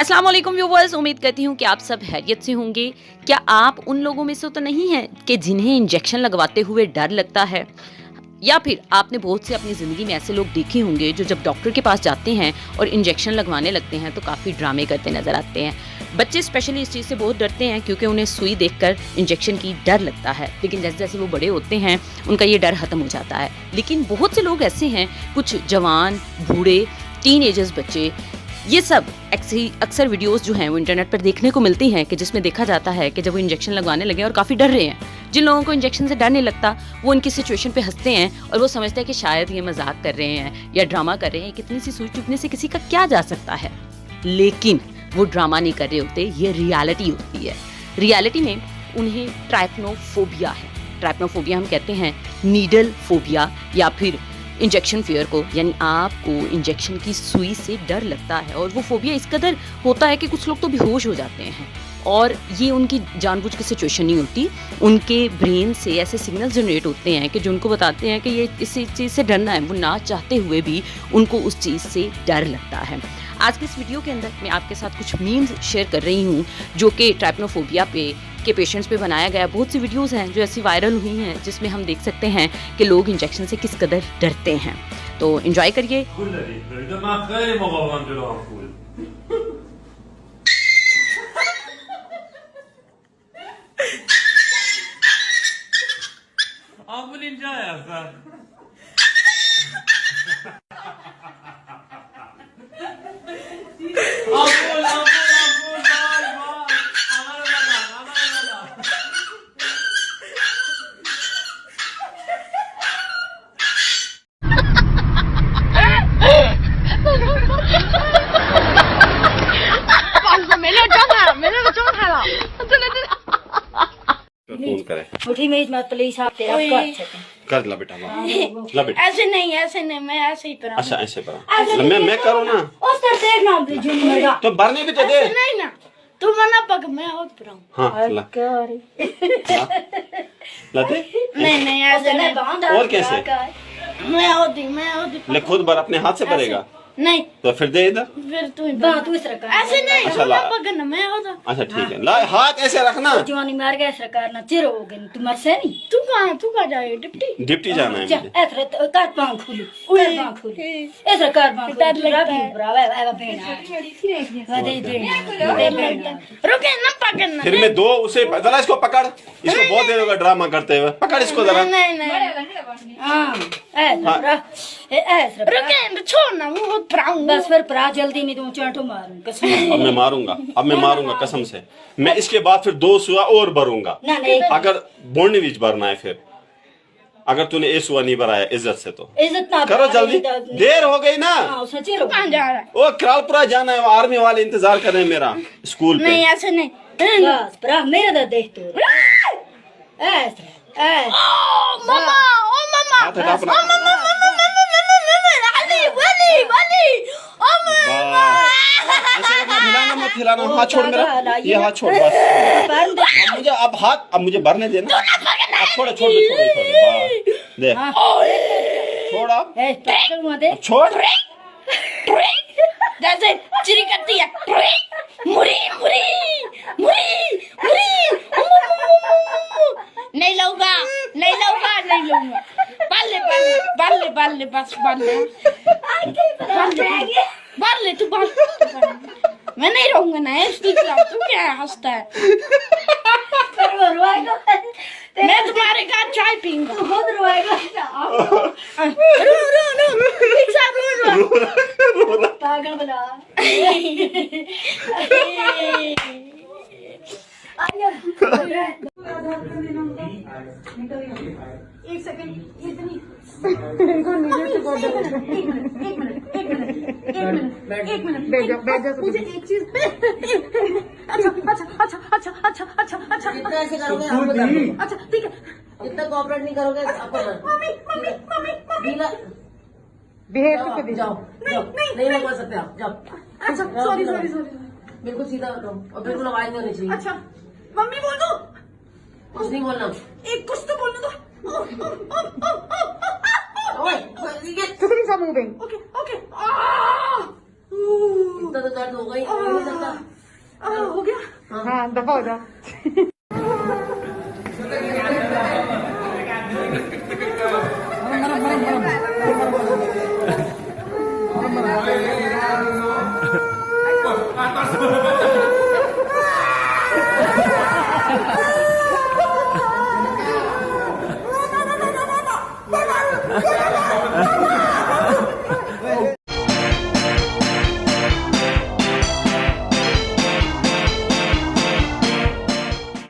अस्सलाम वालेकुम व्यूअर्स, उम्मीद करती हूँ कि आप सब खैरियत से होंगे। क्या आप उन लोगों में से तो नहीं हैं कि जिन्हें इंजेक्शन लगवाते हुए डर लगता है, या फिर आपने बहुत से अपनी ज़िंदगी में ऐसे लोग देखे होंगे जो जब डॉक्टर के पास जाते हैं और इंजेक्शन लगवाने लगते हैं तो काफ़ी ड्रामे करते नज़र आते हैं। बच्चे स्पेशली इस चीज़ से बहुत डरते हैं क्योंकि उन्हें सुई देखकर इंजेक्शन की डर लगता है, लेकिन जैसे जैसे वो बड़े होते हैं उनका ये डर ख़त्म हो जाता है। लेकिन बहुत से लोग ऐसे हैं, कुछ जवान, बूढ़े, टीनेजर्स बच्चे, ये सब अक्सर वीडियोस जो हैं वो इंटरनेट पर देखने को मिलती हैं कि जिसमें देखा जाता है कि जब वो इंजेक्शन लगवाने लगे और काफ़ी डर रहे हैं। जिन लोगों को इंजेक्शन से डर नहीं लगता वो उनकी सिचुएशन पे हंसते हैं और वो समझते हैं कि शायद ये मजाक कर रहे हैं या ड्रामा कर रहे हैं, कितनी सी सुई चुभने से किसी का क्या जा सकता है। लेकिन वो ड्रामा नहीं कर रहे होते, ये रियलिटी होती है। रियलिटी में उन्हें ट्राइपनोफोबिया है। ट्राइपनोफोबिया हम कहते हैं नीडल फोबिया या फिर इंजेक्शन फियर को, यानी आपको इंजेक्शन की सुई से डर लगता है। और वो फोबिया इस कदर होता है कि कुछ लोग तो बेहोश हो जाते हैं, और ये उनकी जानबूझ की सिचुएशन नहीं होती। उनके ब्रेन से ऐसे सिग्नल जनरेट होते हैं कि जो उनको बताते हैं कि ये इस चीज़ से डरना है। वो ना चाहते हुए भी उनको उस चीज़ से डर लगता है। आज के इस वीडियो के अंदर मैं आपके साथ कुछ मीम्स शेयर कर रही हूँ जो कि ट्राइपनोफोबिया के पेशेंट्स पे बनाया गया। बहुत सी वीडियोस हैं जो ऐसी वायरल हुई हैं जिसमें हम देख सकते हैं कि लोग इंजेक्शन से किस कदर डरते हैं। तो एंजॉय करिए। फोन करे उठी में मैं पुलिस आप तेरा कर ला बेटा, ला बेटा। ऐसे नहीं मैं ऐसे ही पर अच्छा ऐसे पर मैं करूँ ना, उस तरह देखना मेरा तो भरने भी तो दे। नहीं ना तू मना पक मैं और पर हाँ ला ला दे। नहीं ऐसे नहीं। और कैसे मैं होती ले, खुद भर अपने हाथ से भरेगा नहीं तो फिर दे इधर। फिर तू ऐसे नहीं। अच्छा ला, पकड़ना मैं होता। अच्छा ठीक है, ला हाथ ऐसे रखना। जवानी मार गया सरकार ना चिर हो गई तू मर से नहीं। तू कहाँ जाए डिप्टी? डिप्टी जाना है मुझे। ऐसे कार पांव खुली ऐसे कार पांव डर लगता है। ब्रावा है बहना रुके ना पकड़ना। फिर मैं दो उसे जरा इसको पकड़, इसको बहुत देर होगा ड्रामा करते हुए। पकड़ इसको जरा। नहीं ऐसे रुके छोड़ना वो बस फिर परा जल्दी नहीं तो चंटो मारूं कसम। अब मैं मारूंगा कसम से। मैं इसके बाद फिर 2 सुआ और भरूंगा। अगर बोलने बीच भरना है, फिर अगर तूने एक सुआ नहीं भराया इज्जत से तो इज्जत ना करो जल्दी, देर हो गई ना। ओ करालपुरा जाना है, आर्मी वाले इंतजार कर रहे हैं मेरा स्कूल पे। नहीं ऐसे नहीं बस परा मेरा दर्द देख तो ऐसे मामा हाथ हटा अपना। हिलाना मत, हिलाना। हाथ छोड़ मेरा, ये हाथ छोड़ बस। अब मुझे भरने देना। अब छोड़ दे, छोड़ जैसे चिरी करती है मुरी नहीं लूंगा बाल बस बाल ले तू बाल। मैं नहीं रहूंगा ना इसकी खिलाफ। तू क्या हंसता है? मैं तुम्हारे घर चाय पीऊंगा। बहुत रोएगा रो पागल बना। एक सेकंड एक मिनट मुझे एक चीज। अच्छा ठीक है, जितना कोऑपरेट नहीं करोगे मम्मी जाओ नहीं बोल सकते आप, जाओ। अच्छा सॉरी बिल्कुल सीधा और बिल्कुल आवाज नहीं होनी चाहिए। अच्छा मम्मी बोल दो। कुछ नहीं बोलना, एक कुछ तो बोलने दो। ओए moving. Okay. घूमता तो दर्द होगा ही, हो नहीं सकता। हो गया। हाँ दफा हो जा। Ha